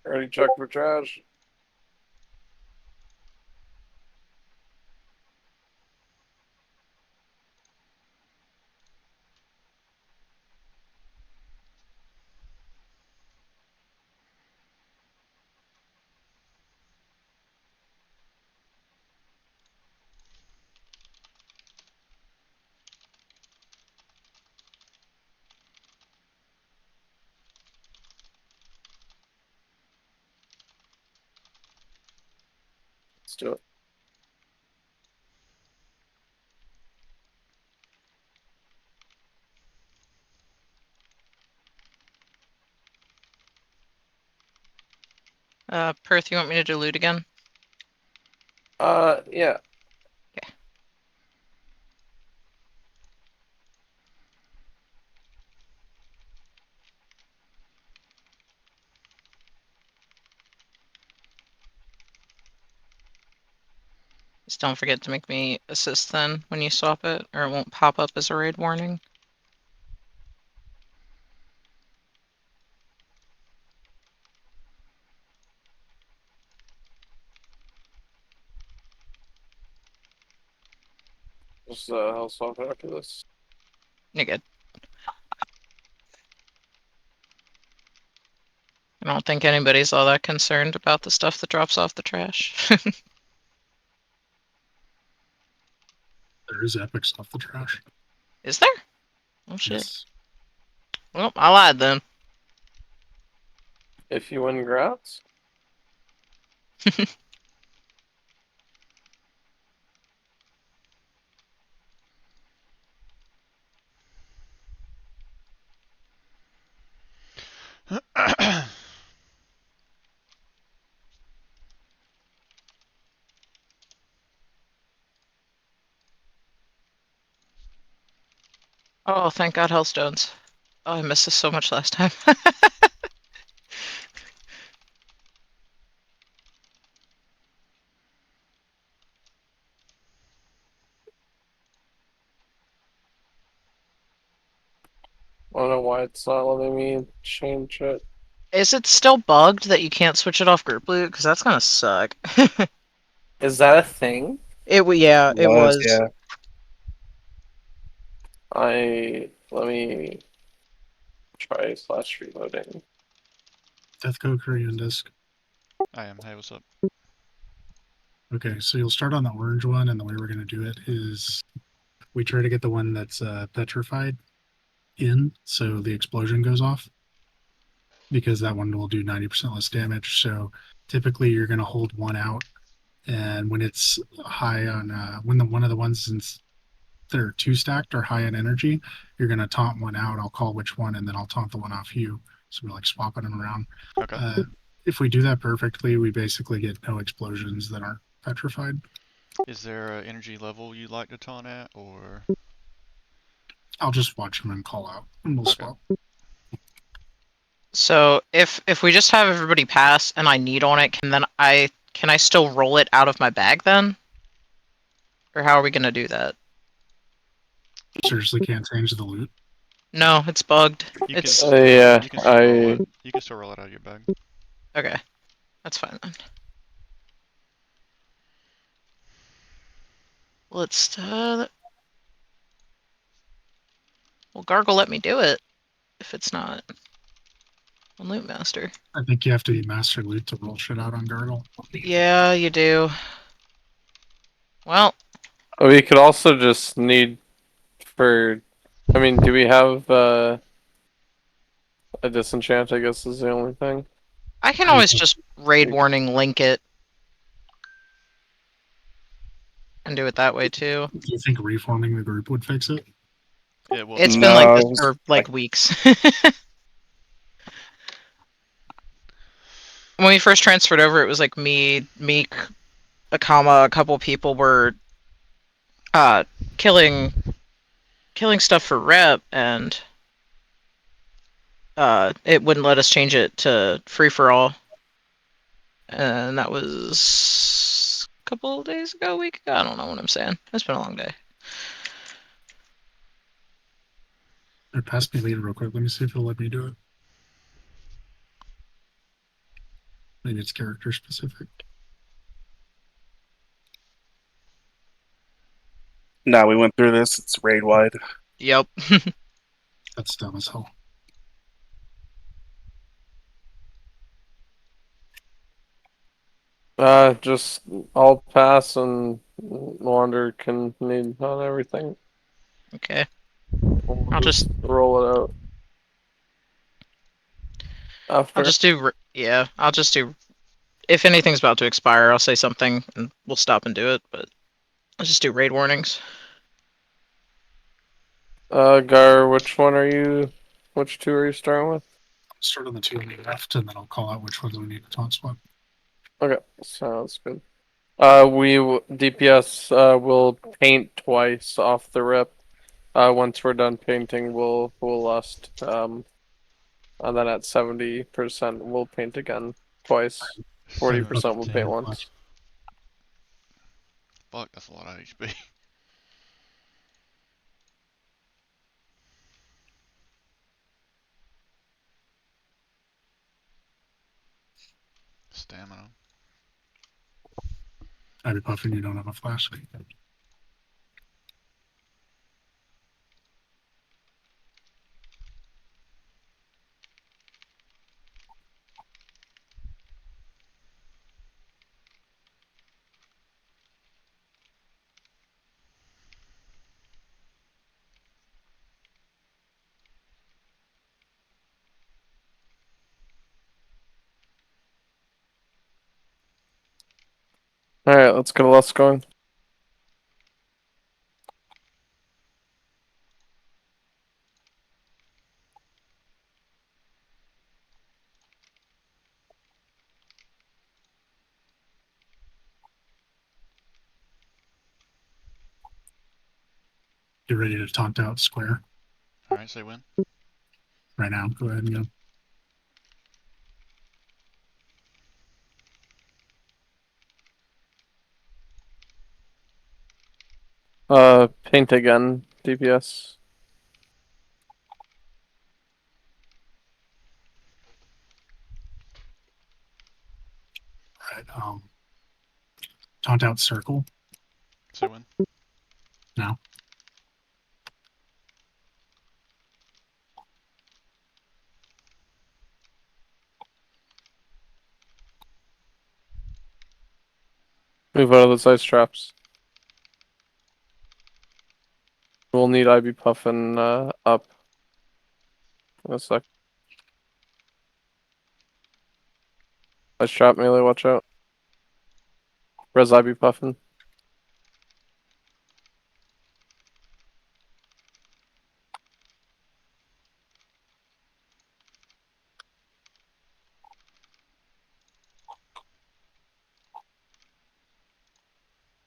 Already checked for trash. Let's do it. Perth, you want me to dilute again? Yeah. Okay. Just don't forget to make me assist then when you swap it, or it won't pop up as a raid warning. Just I'll swap it after this. You're good. I don't think anybody's all that concerned about the stuff that drops off the trash. There is epics off the trash. Is there? Oh shit. Yes. Well, I lied then. If you win grats. Oh, thank God, Hellstones. Oh, I missed this so much last time. I don't know why it's not letting me change it. Is it still bugged that you can't switch it off group loot? Because that's gonna suck. Is that a thing? Yeah, it Was, was. yeah. Let me try slash reloading. Death Coker, are you in disc? I am. Hey, what's up? Okay, so you'll start on the orange one, and the way we're going to do it is we try to get the one that's petrified in, so the explosion goes off, because that one will do 90% less damage. So typically you're going to hold one out, and when it's high on, one of the ones that are two stacked or high on energy, you're going to taunt one out. I'll call which one, and then I'll taunt the one off you. So we're like swapping them around. Okay. If we do that perfectly, we basically get no explosions that aren't petrified. Is there an energy level you'd like to taunt at, or? I'll just watch them and call out, and we'll Okay. swap. So if we just have everybody pass and I need on it, can I still roll it out of my bag then? Or how are we gonna do that? Seriously, can't change the loot. No, it's bugged. You can It's still, Yeah, you can still roll I it. You can still roll it out of your bag. okay. That's fine then. Let's well, Gargle let me do it if it's not on Loot Master. I think you have to be master loot to roll shit out on Gargle. Yeah, you do. Well, we could also just need for I mean, do we have a disenchant, I guess is the only thing. I can How do you always think, just raid warning link it and do it that way too. do you think reforming the group would fix it? It will It's do been that. like No, this it was for like like weeks. When we first transferred over, it was like me, Meek, Akama, a couple people were uh killing stuff for rep, and it wouldn't let us change it to free for all. And that was a couple of days ago, a week ago. I don't know what I'm saying. It's been a long day. Pass me lead real quick. Let me see if it'll let me do it. Maybe it's character specific. Now we went through this. It's raid wide. Yep. That's dumb as hell. Just I'll pass and Wander can need on everything. Okay. We'll I'll just roll it out. After. I'll just do yeah. I'll just do. If anything's about to expire, I'll say something and we'll stop and do it. But I'll just do raid warnings. Gar, which one are you? Which two are you starting with? Start on the two on the left, and then I'll call out which ones we need to taunt swap. Okay, sounds good. DPS will paint twice off the rip. Once we're done painting, we'll lust. And then at 70%, we'll paint again twice. 40% we'll paint once. Fuck, that's a lot of HP. Stamina. I'd be puffing. You don't have a flash. Alright, let's get a lust going. Get ready to taunt out square Alright, say when. right now. Go ahead and go. Paint again, DPS. Right. Taunt out circle Say when. now. Move out of those ice traps. We'll need IB puffin up. In a sec. Ice trap melee, watch out. Res IB puffin.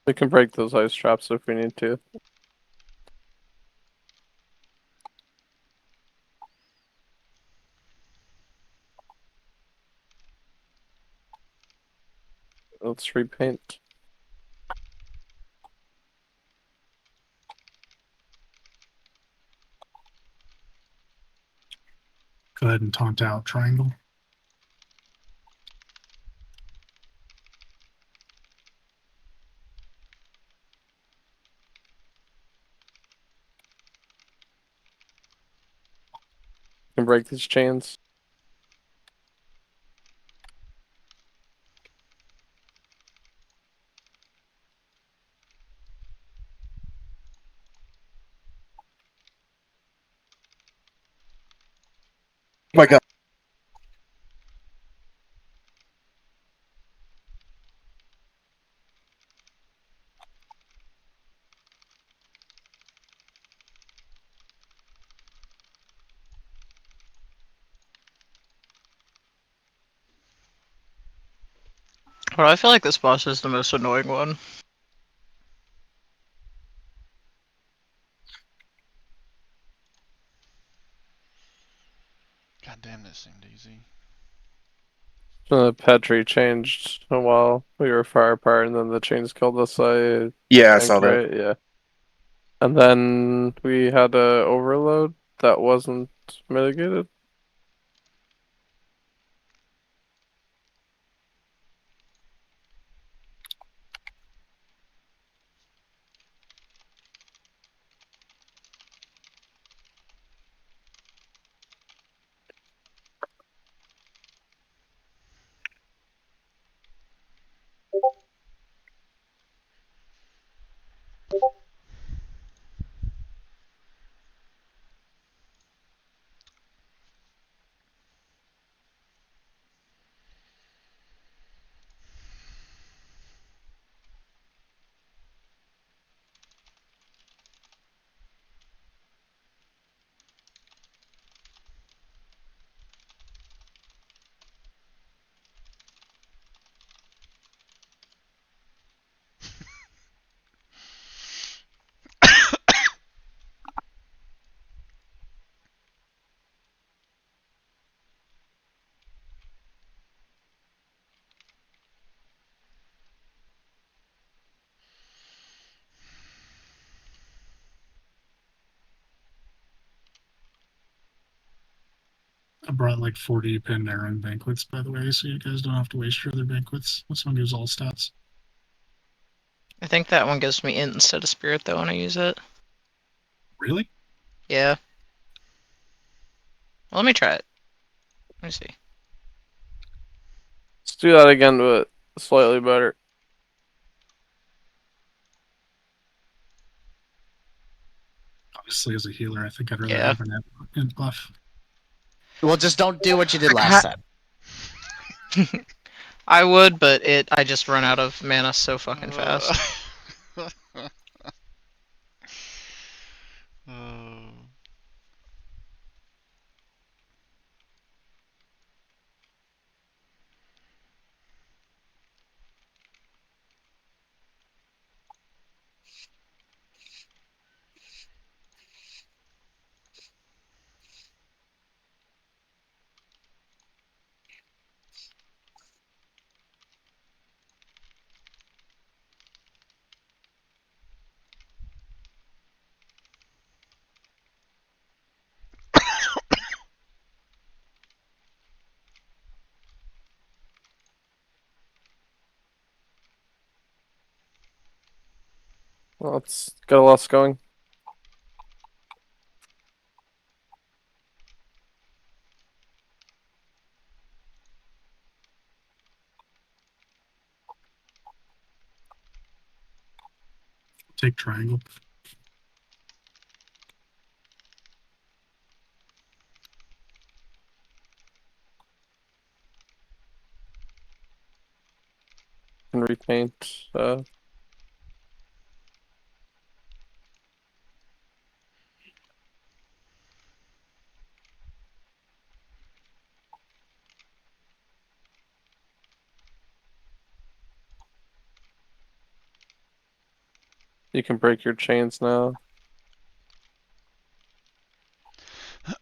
We can break those ice traps if we need to. Let's repaint. Go ahead and taunt out triangle. Can break these chains. Oh my god. But I feel like this boss is the most annoying one. God damn, that seemed easy. Petri changed while we were far apart, and then the chains killed us. Yeah, I Think, saw that. right? Yeah. And then we had a overload that wasn't mitigated. I brought like 40 Pandaren banquets, by the way, so you guys don't have to waste your other banquets. This one gives all stats. I think that one gives me int instead of spirit though when I use it. Really? Yeah. Well, let me try it. Let me see. Let's do that again, but slightly better. Obviously, as a healer, I think I'd rather Yeah. have an int buff. Well, just don't do what you did last time. I would, but I just run out of mana so fucking fast. Oh. Well, let's get a loss going. Take triangle. And repaint. You can break your chains now.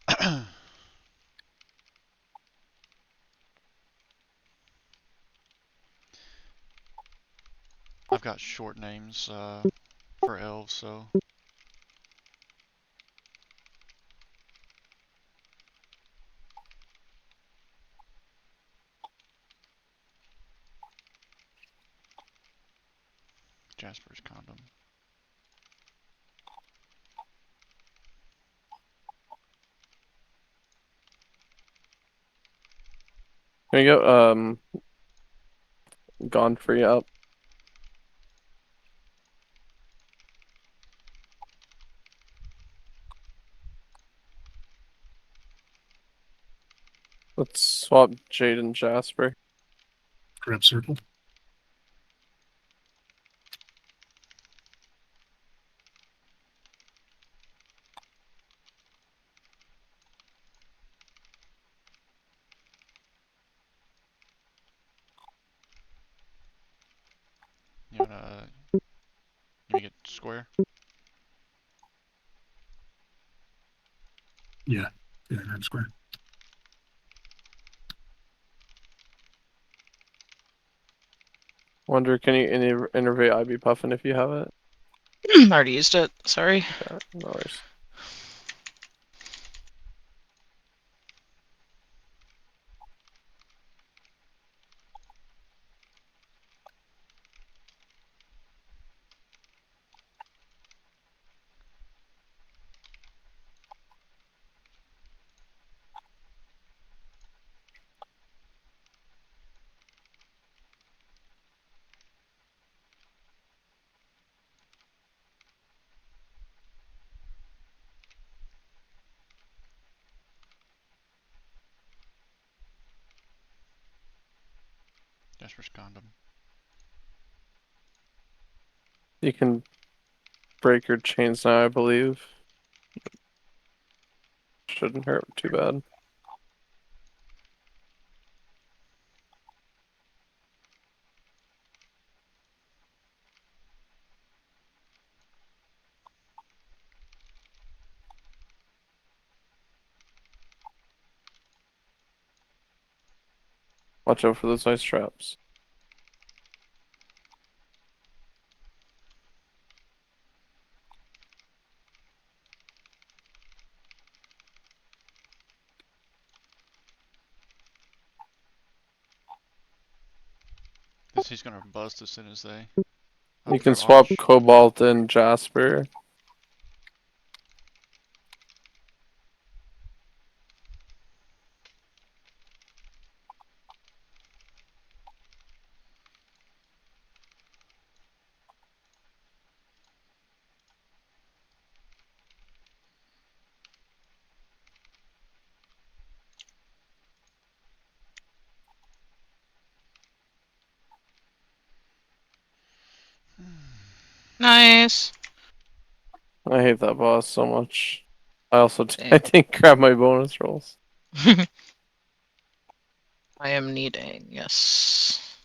I've got short names for elves, so Jasper's condom. Here you go. Gone free up. Let's swap Jade and Jasper. Grab circle. You wanna get square? Yeah. Yeah, grab square. Wonder, can you innervate IB Puffin if you have it? Already used it. Sorry. Yeah, no worries. Jasper's condom. You can break your chains now, I believe. Shouldn't hurt too bad. Watch out for those ice traps. he's gonna bust as soon as they. You open can their swap arch. Cobalt and Jasper. Nice. I hate that boss so much. I also Same. I didn't grab my bonus rolls. I am needing, yes.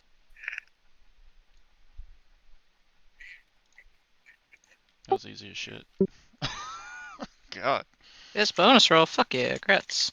That was easy as shit. God. This bonus roll, fuck yeah, crits.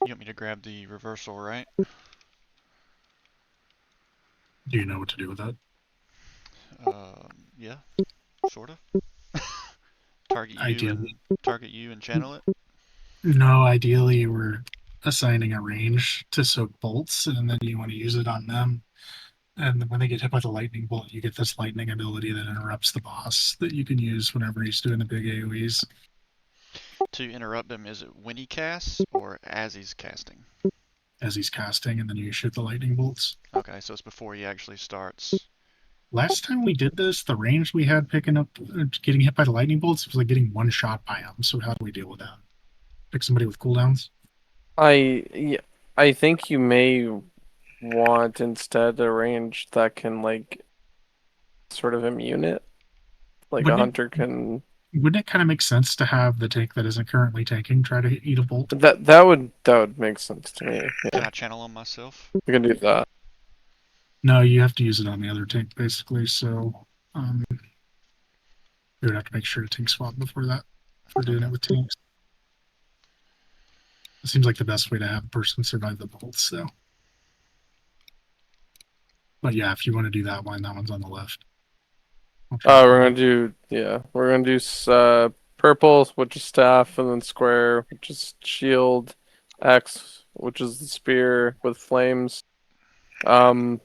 You want me to grab the reversal, right? Do you know what to do with that? Yeah, sort of. target Ideally, you and channel it. no. Ideally, we're assigning a range to soak bolts, and then you want to use it on them. And when they get hit by the lightning bolt, you get this lightning ability that interrupts the boss that you can use whenever he's doing the big AoEs. To interrupt him, is it when he casts or as he's casting? As he's casting, and then you shoot the lightning bolts. Okay, so it's before he actually starts. Last time we did this, the range we had picking up, getting hit by the lightning bolts was like getting one shot by them. So how do we deal with that? Pick somebody with cooldowns. Yeah, I think you may want instead a range that can like sort of immune it. Like a Wouldn't hunter can. wouldn't it kind of make sense to have the tank that isn't currently tanking try to eat a bolt? That would make sense to me. Can Yeah, I channel him myself? we can do that. No, you have to use it on the other tank basically. So we would have to make sure to tank swap before that. If we're doing Okay. it with tanks, it seems like the best way to have a person survive the bolts. So, but yeah, if you want to do that one, that one's on the left. I'll try We're to- gonna do we're gonna do purple, which is staff, and then square, which is shield, X, which is the spear with flames. Um,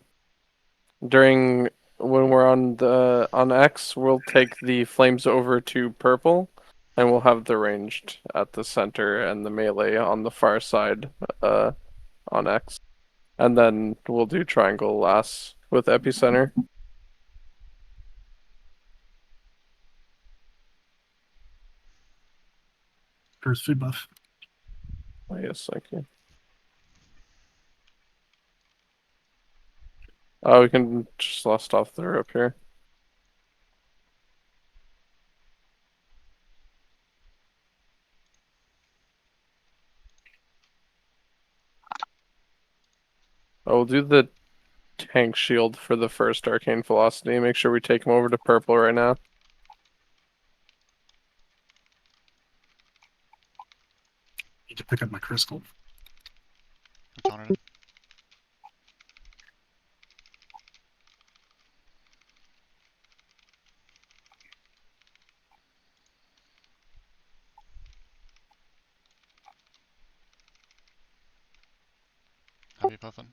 during when we're on X, we'll take the flames over to purple, and we'll have the ranged at the center and the melee on the far side, on X, and then we'll do triangle last with epicenter. First food buff. Oh, yes, thank you. Oh, we can just last off the rip here. Oh, we'll do the tank shield for the first arcane velocity. Make sure we take him over to purple right now. Need to pick up my crystal. It's on it. Heavy puffing.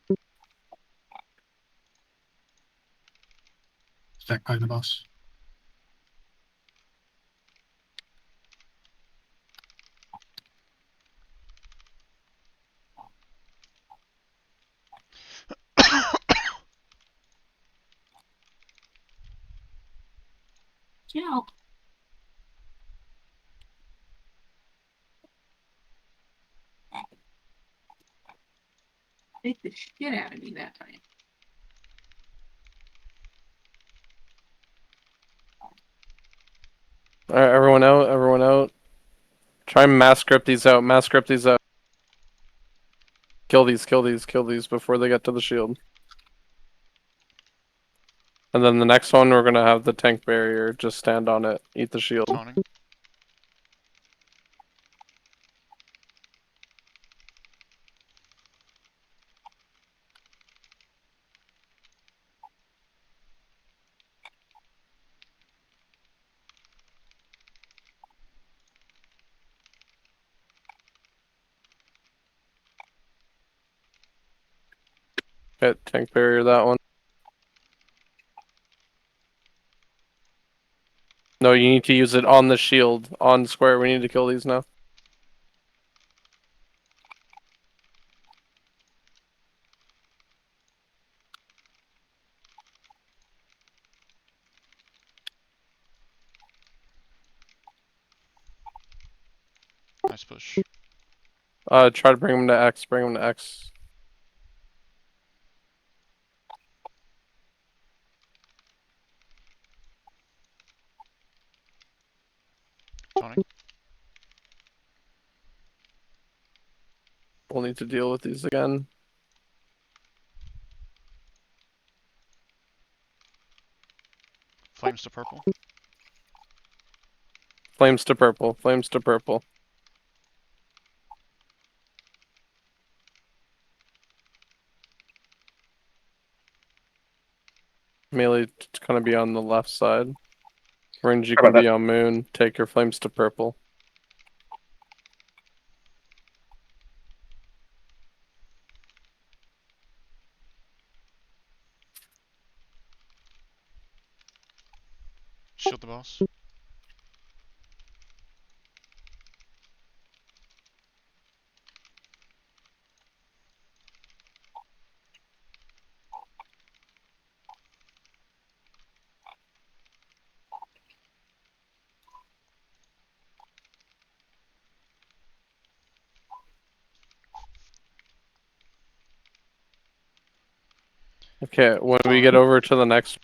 Stack behind the boss. Yeah. Take the shit out of me that time. Alright, everyone out, everyone out. Try and mass grip these out, mass grip these out. Kill these, kill these, kill these before they get to the shield. And then the next one, we're gonna have the tank barrier. Just stand on it, eat the shield. Taunting. Hit tank barrier that one. No, you need to use it on the shield. On square, we need to kill these now. Nice push. Try to bring them to X, bring them to X. Taunting. We'll need to deal with these again. Flames to purple. Flames to purple, flames to purple. Melee it's gonna be on the left side. Range you How can about be on moon. Take your flames to purple. Shield the boss. Okay, when we get over to the next,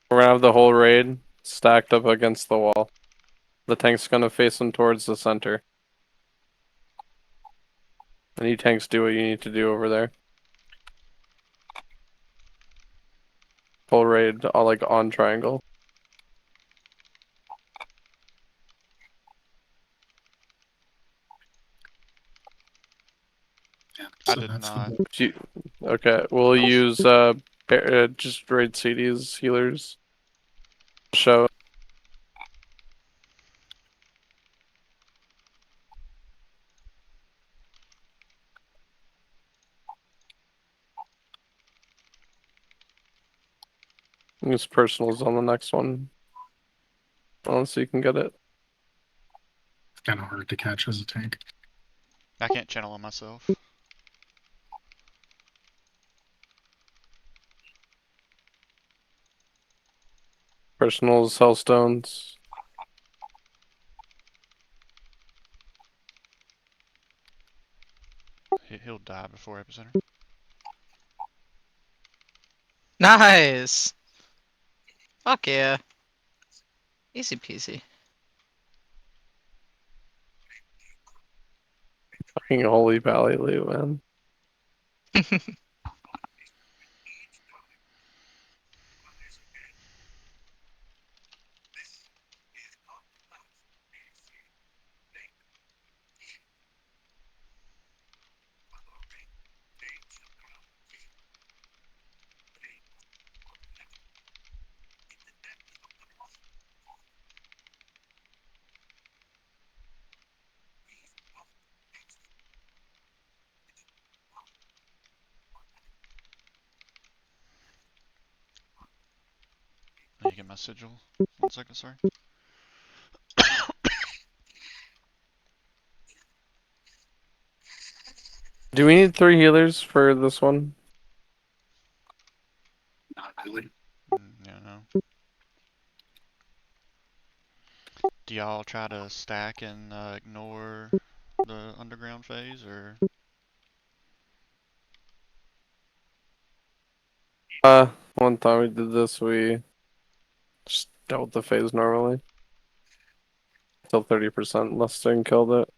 we're gonna have the whole raid stacked up against the wall. The tank's gonna face them towards the center. And you tanks do what you need to do over there. Full raid, all like on triangle. Yeah, I so did that's not. Okay, we'll use just raid CDs, healers. Show. Use personals on the next one. Unless you can get it. it's kind of hard to catch as a tank. I can't channel on myself. Personals, hellstones. He'll die before epicenter. Nice. Fuck yeah. Easy peasy. Fucking holy valley loot, man. I need to get my sigil. 1 second, sorry. Do we need 3 healers for this one? Not really. Yeah, no. Do y'all try to stack and ignore the underground phase, or? One time we did this, we just dealt with the phase normally. Till 30%, Lusting killed it.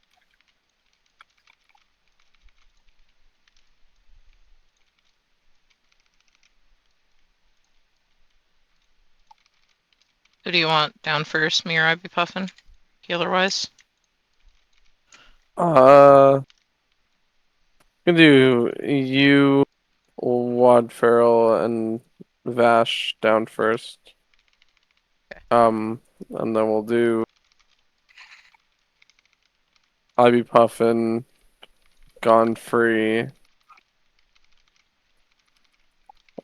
Who do you want down first, me or I'd be puffing? Healer-wise? We can do you, Wad Feral, and Vash down first. And then we'll do Ivy Puffin, Gone Free,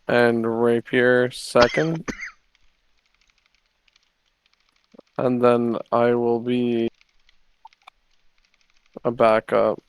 and Rapier second. And then I will be a backup.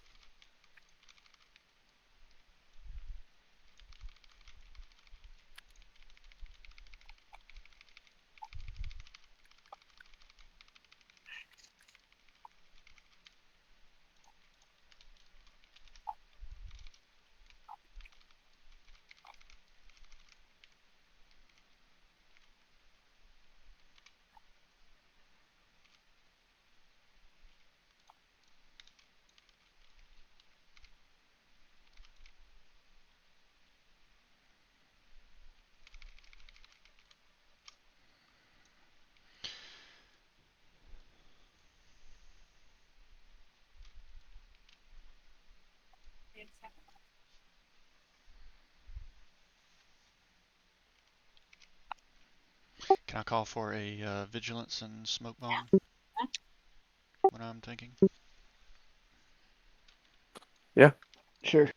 Can I call for a vigilance and smoke bomb? What I'm thinking. Sure.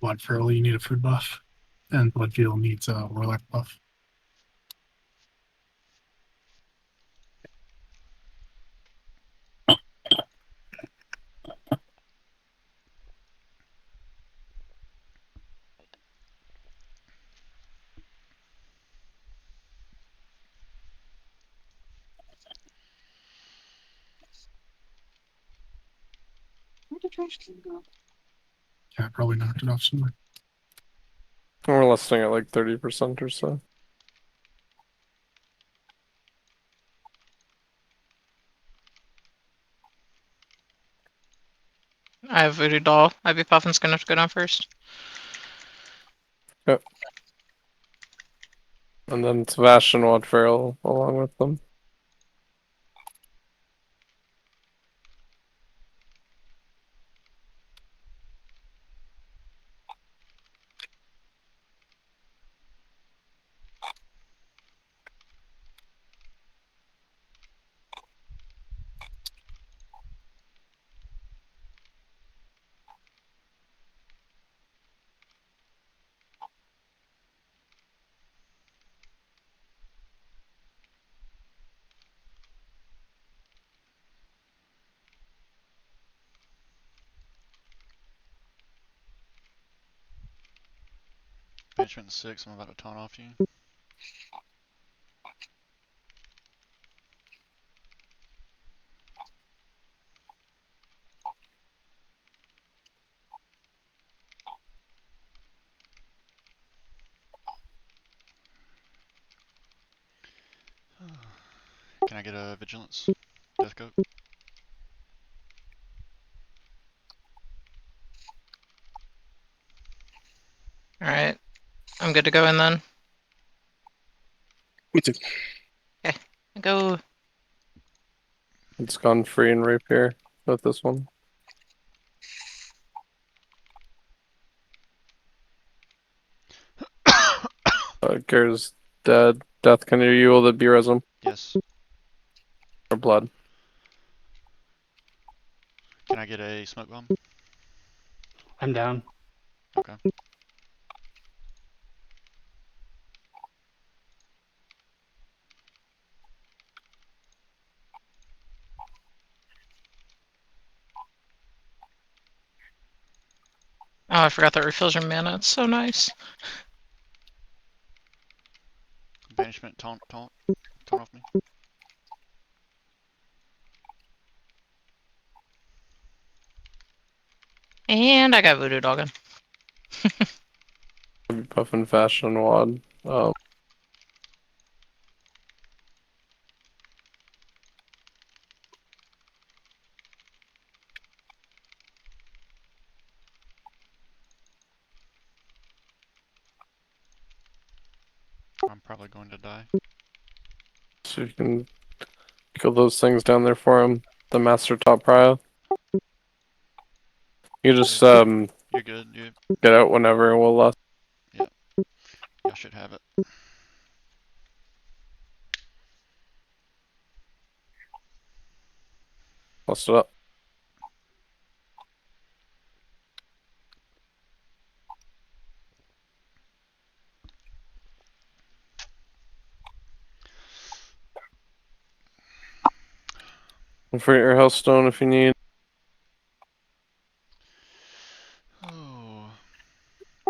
Blood Feral, you need a food buff, and Bloodfield needs a Warlock buff. Where'd the trash can go? Yeah, probably knocked it off somewhere. We're listing at like 30% or so. I have Voodoo Doll. I'd be puffin's gonna have to go down first. Yep. And then it's Vash and Wad Feral along with them. Banishment 6, I'm about to taunt off you. Can I get a vigilance? Death coat? Alright. I'm good to go in then. Me too. Go. It's Gone Free and Rapier with this one. Gear's dead. Death, can you able to be-res him? Yes. Or blood? Can I get a smoke bomb? I'm down. Okay. Oh, I forgot that refills your mana. It's so nice. Banishment, taunt off me. And I got voodoo dogging. Puffin fashion wad. I'm probably going to die. So you can kill those things down there for him. The master top prio. You just You're good. You get out whenever and we'll y'all should have it. lust it up. Don't forget your Hellstone if you need. Oh,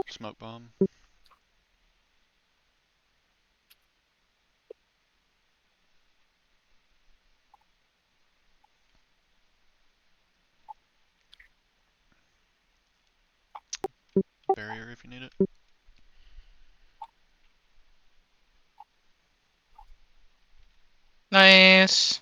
smoke bomb. Barrier if you need it. Nice.